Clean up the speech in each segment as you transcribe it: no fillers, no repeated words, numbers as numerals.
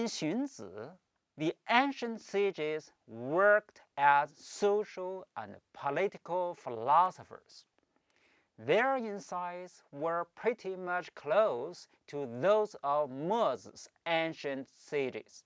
In 荀子, the ancient sages worked as social and political philosophers. Their insights were pretty much close to those of Moses' ancient sages.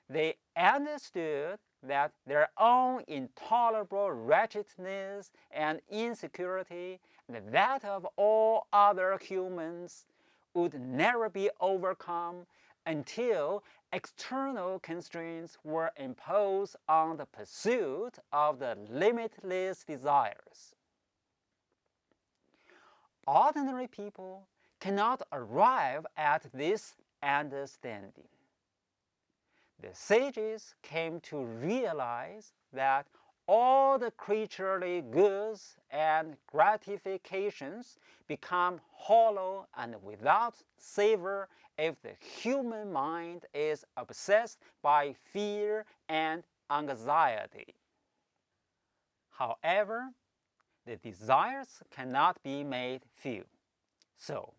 They understood that their own intolerable wretchedness and insecurity, and that of all other humans, would never be overcome until external constraints were imposed on the pursuit of the limitless desires. Ordinary people cannot arrive at this understanding. The sages came to realize that all the creaturely goods and gratifications become hollow and without savor if the human mind is obsessed by fear and anxiety. However, the desires cannot be made few, so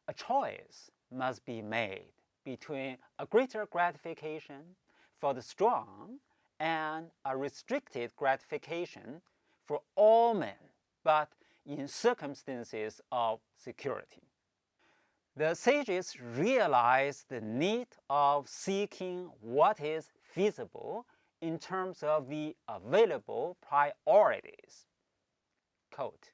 a choice must be made between a greater gratification for the strong and a restricted gratification for all men, but in circumstances of security. The sages realized the need of seeking what is feasible in terms of the available priorities. Quote,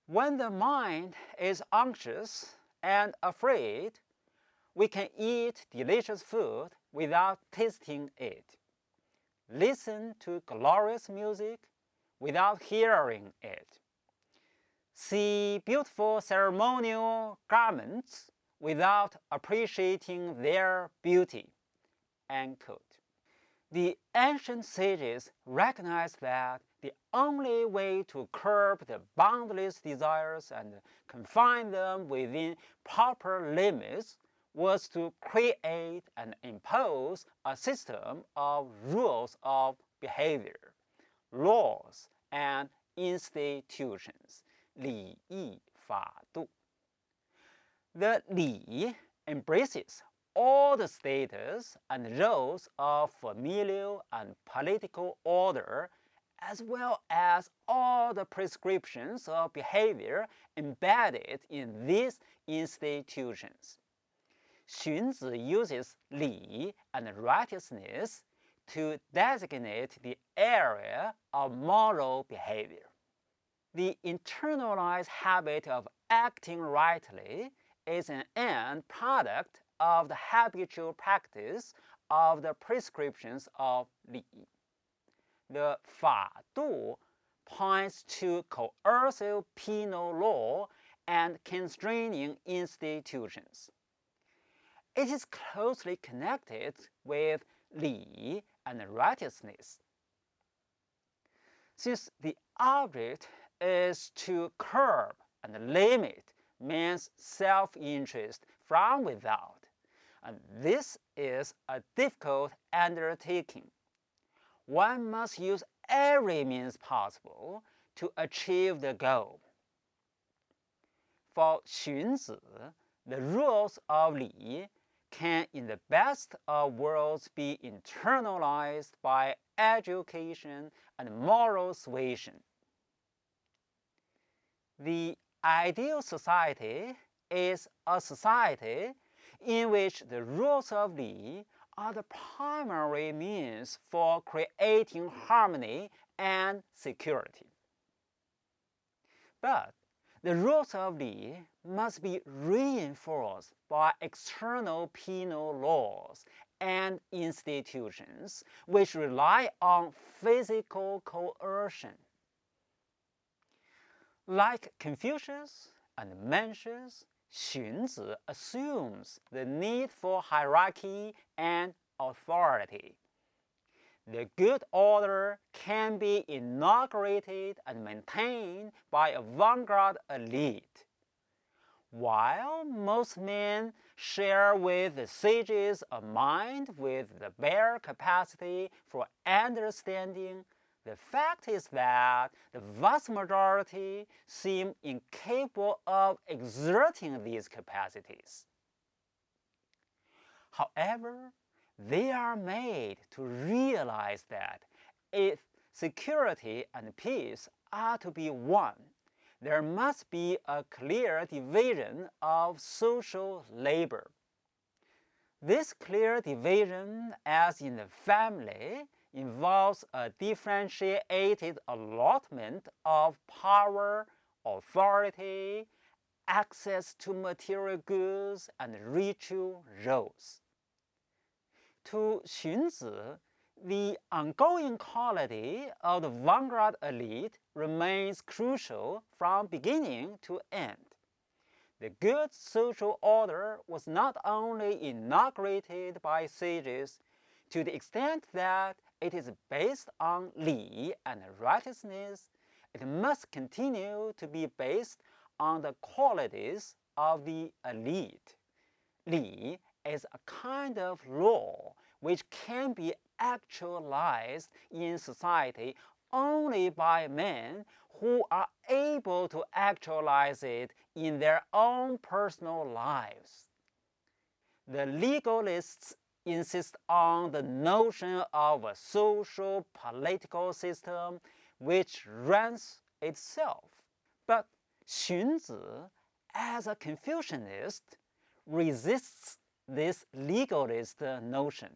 "When the mind is anxious and afraid, we can eat delicious food without tasting it, listen to glorious music without hearing it, see beautiful ceremonial garments without appreciating their beauty." End quote. The ancient sages recognized that the only way to curb the boundless desires and confine them within proper limits was to create and impose a system of rules of behavior, laws, and institutions, 礼义法度. The 礼 embraces all the status and roles of familial and political order, as well as all the prescriptions of behavior embedded in these institutions. 荀子 uses 礼 and righteousness to designate the area of moral behavior. The internalized habit of acting rightly is an end product of the habitual practice of the prescriptions of 礼. The 法度 points to coercive penal law and constraining institutions. It is closely connected with 礼 and righteousness. Since the object is to curb and limit man's self-interest from without, and this is a difficult undertaking. One must use every means possible to achieve the goal. For 荀子, the rules of 礼 can in the best of worlds be internalized by education and moral suasion. The ideal society is a society in which the rules of 礼 are the primary means for creating harmony and security. But the rules of 礼 must be reinforced by external penal laws and institutions which rely on physical coercion. Like Confucius and Mencius, 荀子 assumes the need for hierarchy and authority. The good order can be inaugurated and maintained by a vanguard elite. While most men share with the sages a mind with the bare capacity for understanding, the fact is that the vast majority seem incapable of exerting these capacities. However, they are made to realize that if security and peace are to be won, there must be a clear division of social labor. This clear division, as in the family, involves a differentiated allotment of power, authority, access to material goods, and ritual roles. To Xunzi, the ongoing quality of the vanguard elite remains crucial from beginning to end. The good social order was not only inaugurated by sages to the extent that it is based on li and righteousness, it must continue to be based on the qualities of the elite. Li is a kind of law which can be actualized in society only by men who are able to actualize it in their own personal lives. The legalists insist on the notion of a social political system which runs itself. But Xunzi, as a Confucianist, resists this legalist notion.